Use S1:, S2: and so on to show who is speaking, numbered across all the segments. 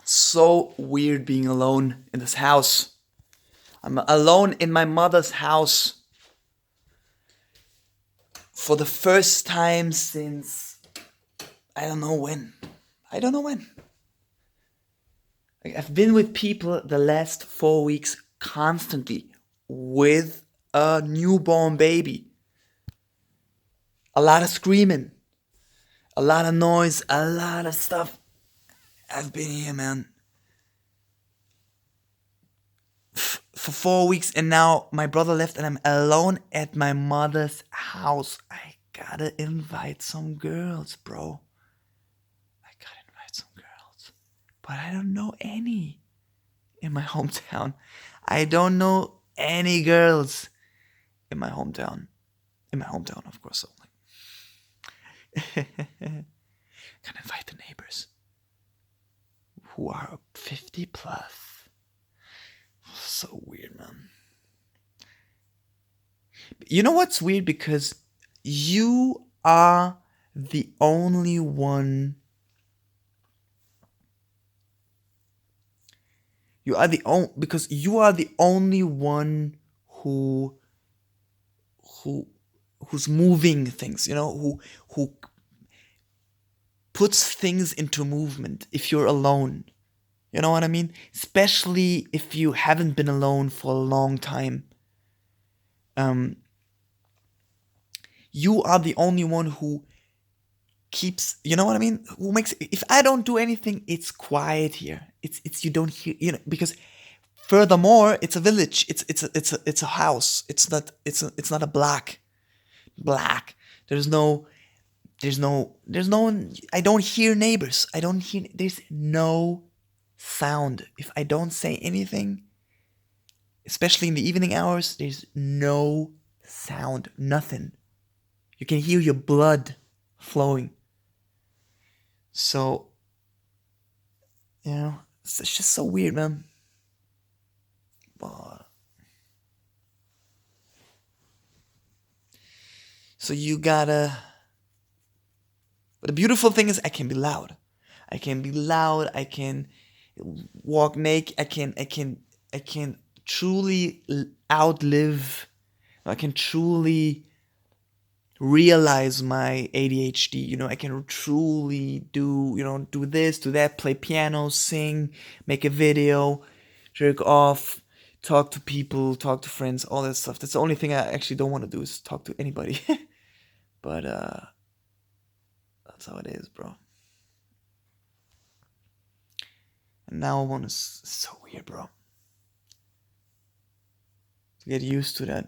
S1: So weird being alone in this house. I'm alone in my mother's house for the first time since I don't know when. I don't know when. I've been with people the last 4 weeks constantly with a newborn baby. A lot of screaming, a lot of noise, a lot of stuff. I've been here, man, for 4 weeks, and now my brother left and I'm alone at my mother's house. I gotta invite some girls, bro. I gotta invite some girls. But I don't know any in my hometown. I don't know any girls in my hometown. In my hometown, of course, only. Gotta invite the neighbors who are 50 plus. So weird, man. You know what's weird? Because you are the only one. Because you are the only one who's moving things. Who puts things into movement. If you're alone, you know what I mean. Especially if you haven't been alone for a long time. You are the only one who keeps, you know what I mean? Who makes, if I don't do anything, it's quiet here. It's you don't hear, because furthermore, it's a village. It's a house. It's not a black. There's no I don't hear neighbors. There's no sound. If I don't say anything, especially in the evening hours, there's no sound, nothing. You can hear your blood flowing. So, it's just so weird, man. So you gotta. But the beautiful thing is, I can be loud. I can walk naked. I can truly outlive. I can truly realize my ADHD. I can truly do this, do that, play piano, sing, make a video, jerk off, talk to people, talk to friends, all that stuff. That's the only thing I actually don't want to do, is talk to anybody. But that's how it is, bro. And now it's so weird, bro. To get used to that.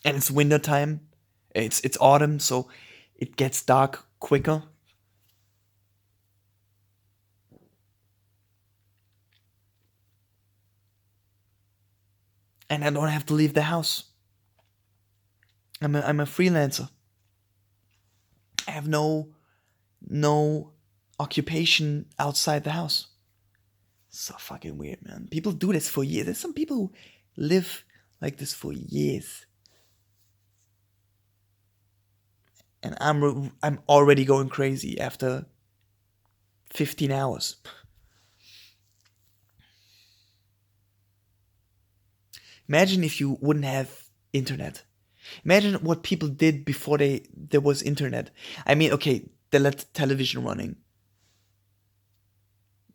S1: And it's winter time. It's autumn, so it gets dark quicker. And I don't have to leave the house. I'm a freelancer. I have no occupation outside the house. So fucking weird, man. People do this for years. There's some people who live like this for years. And I'm already going crazy after 15 hours. Imagine if you wouldn't have internet. Imagine what people did before there was internet. I mean, okay, they left television running.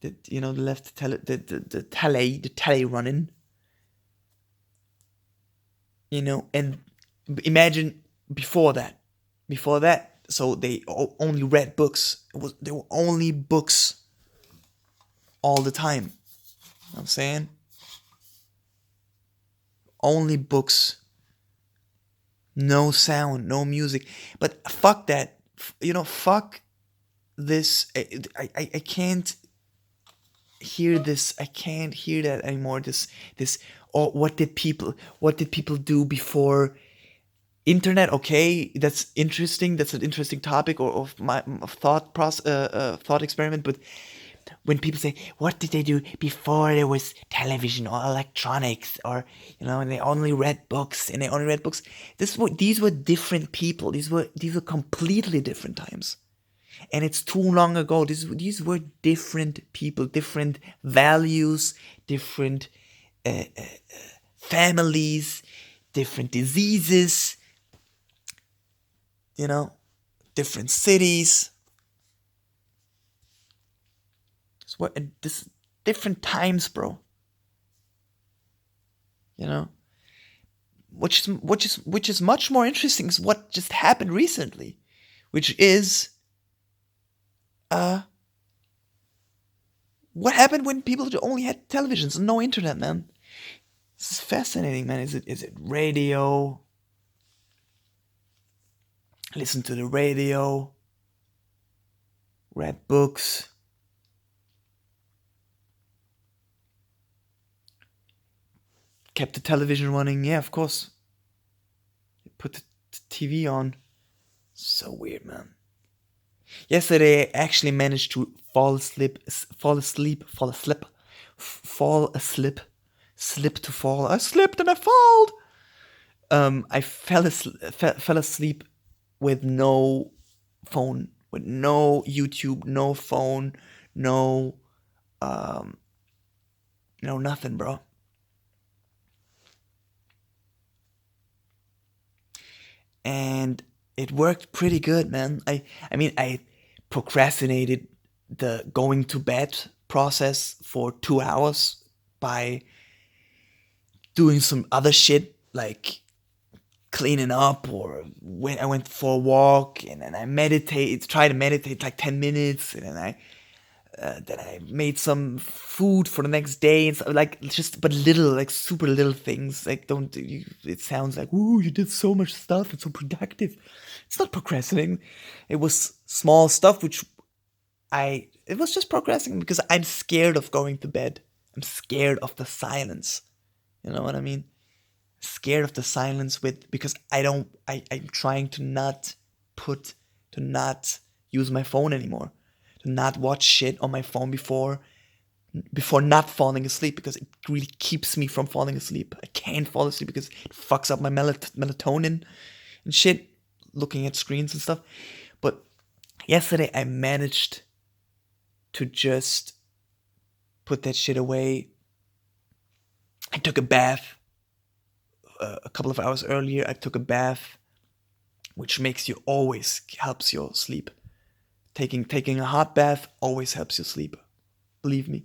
S1: They left the tele running. And imagine before that. So they only read books. They were only books all the time. You know what I'm saying? Only books. No sound, no music. But fuck that. Fuck this. I can't hear this. I can't hear that anymore. This. Or what did people do before internet? Okay, that's interesting. That's an interesting topic, or of my thought experiment. But when people say, what did they do before there was television or electronics, or and they only read books and they only read books. These were different people. These were completely different times, and it's too long ago. These were different people, different values, different families, different diseases, different cities. This different times, bro. Which is much more interesting is what just happened recently, which is what happened when people only had televisions and no internet, man. This is fascinating, man. Is it radio? Listen to the radio, read books. Kept the television running, yeah, of course. Put the TV on. So weird, man. Yesterday, I actually managed to fall asleep. Slip to fall. I slipped and I fell. I fell asleep with no phone, with no YouTube, no phone, no nothing, bro. And it worked pretty good, man. I mean, I procrastinated the going to bed process for 2 hours by doing some other shit, like cleaning up, or when I went for a walk, and then I tried to meditate like 10 minutes, and then I made some food for the next day, and so, like, but little, like super little things. Like, it sounds like, ooh, you did so much stuff, it's so productive. It's not procrastinating. It was small stuff, it was just procrastinating because I'm scared of going to bed. I'm scared of the silence. You know what I mean? Scared of the silence because I'm trying to not use my phone anymore. To not watch shit on my phone before not falling asleep, because it really keeps me from falling asleep. I can't fall asleep because it fucks up my melatonin and shit, looking at screens and stuff. But yesterday I managed to just put that shit away. I took a bath a couple of hours earlier. I took a bath, which helps you sleep. Taking a hot bath always helps you sleep. Believe me.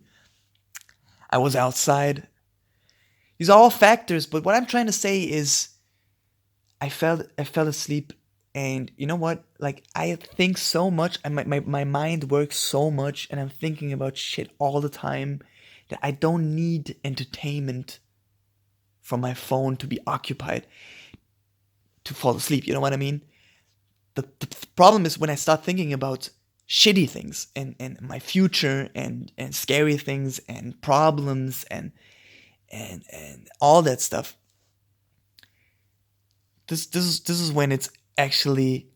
S1: I was outside. These are all factors, but what I'm trying to say is I fell asleep, and you know what? Like, I think so much, and my mind works so much, and I'm thinking about shit all the time, that I don't need entertainment from my phone to be occupied to fall asleep. You know what I mean? The problem is when I start thinking about shitty things and my future and scary things and problems and all that stuff. This is when it's actually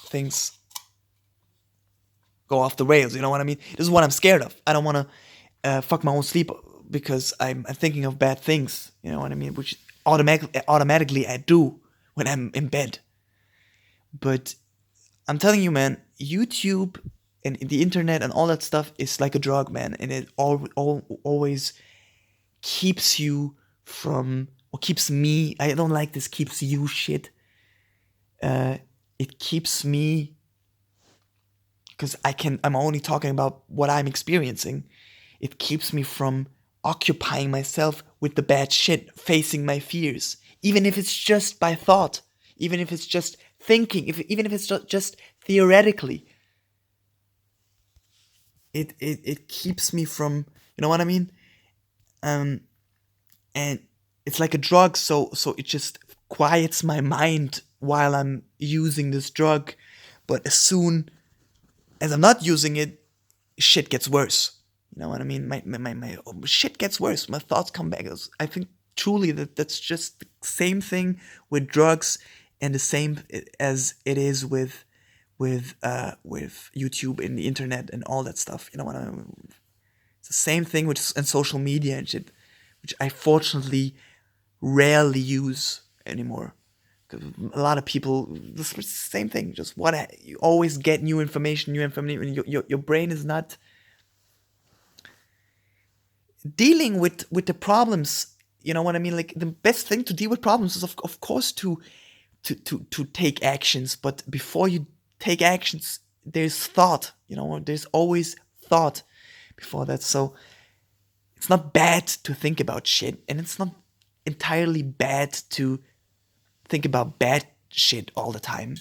S1: things go off the rails. You know what I mean? This is what I'm scared of. I don't want to fuck my own sleep because I'm thinking of bad things. You know what I mean? Which automatically I do when I'm in bed. But I'm telling you, man, YouTube and the internet and all that stuff is like a drug, man, and it always keeps you from, or keeps me. I don't like this keeps you shit. It keeps me, because I'm only talking about what I'm experiencing. It keeps me from occupying myself with the bad shit, facing my fears, even if it's just by thought, even if it's just thinking, even if it's just theoretically. It keeps me from, you know what I mean? And it's like a drug, so it just quiets my mind while I'm using this drug, but as soon as I'm not using it, shit gets worse. You know what I mean? My shit gets worse. My thoughts come back. I think truly that's just the same thing with drugs, and the same as it is with YouTube and the internet and all that stuff. You know what I mean? It's the same thing with and social media and shit, which I fortunately rarely use anymore. 'Cause a lot of people, it's the same thing. Just what you always get new information, and your brain is not dealing with the problems. You know what I mean? Like the best thing to deal with problems is of course to take actions, but before you take actions, there's thought. You know, there's always thought before that. So it's not bad to think about shit, and it's not entirely bad to think about bad shit all the time.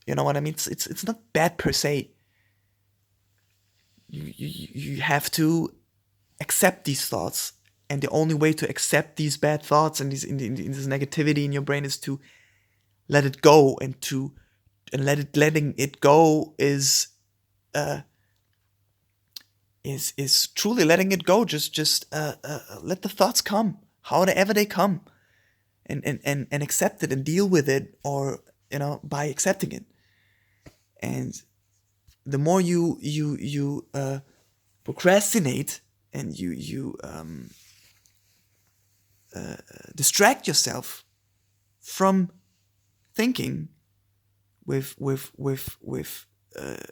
S1: You know what I mean? It's not bad per se. You have to accept these thoughts, and the only way to accept these bad thoughts and in this negativity in your brain is to let it go, and letting it go is truly letting it go. Just let the thoughts come, however they come, and accept it and deal with it, or by accepting it. And the more you procrastinate, and you distract yourself from thinking with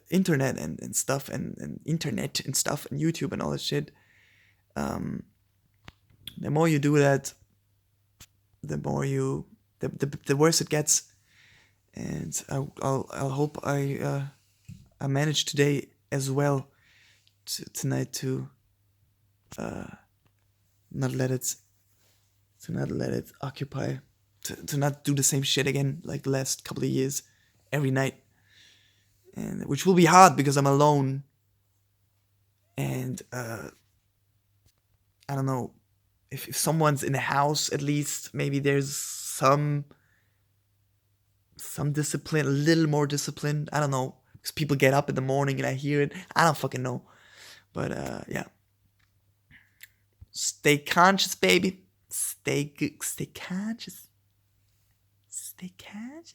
S1: internet and stuff, and internet and stuff, and YouTube and all that shit, the more you do that, the more the worse it gets. And I'll hope I managed today as well tonight to not let it occupy, to not do the same shit again like the last couple of years every night, and which will be hard because I'm alone, and I don't know if someone's in the house, at least maybe there's some discipline, a little more discipline. I don't know, because people get up in the morning and I hear it. I don't fucking know, but yeah. Stay conscious, baby. Stay conscious. Stay conscious.